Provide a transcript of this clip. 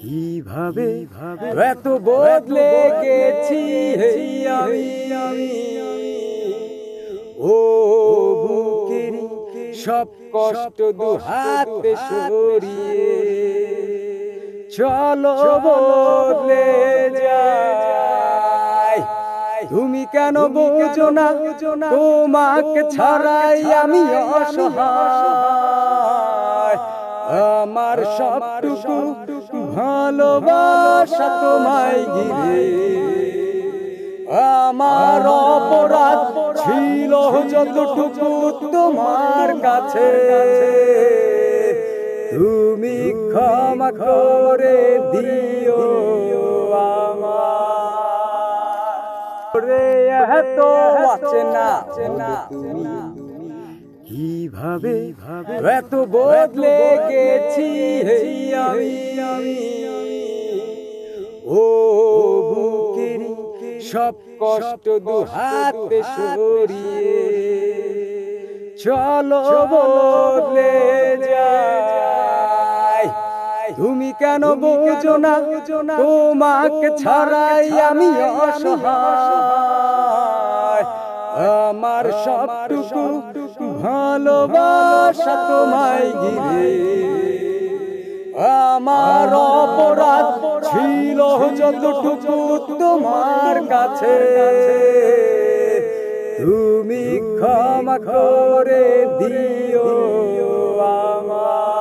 কিভাবে এত বদলে গেছি আমি ও বুকের সব কষ্ট দুহাতে সরিয়ে চলো বদলে যাই। তুমি কেন বোঝো না তোমাকে ছাড়াই আমি অসহায়। আমার সবটুকু ভালোবাসা তোমায় ঘিরে, আমার অপরাধ ছিল যতটুকু তোমার কাছে তুমি ক্ষমা করে দিও আমার। এত অচেনা কিভাবে এত বদলে গেছি আমি ও বুকের সব কষ্ট দুহাতে সরিয়ে চলো বদলে যাই। তুমি কেন বোঝো না তোমাকে ছাড়াই আমি অসহায়। আমার সবটুকু ভালোবাসা তোমায় ঘিরে, আমার অপরাধ ছিল যতটুকু তোমার কাছে তুমি ক্ষমা করে দিও আমার।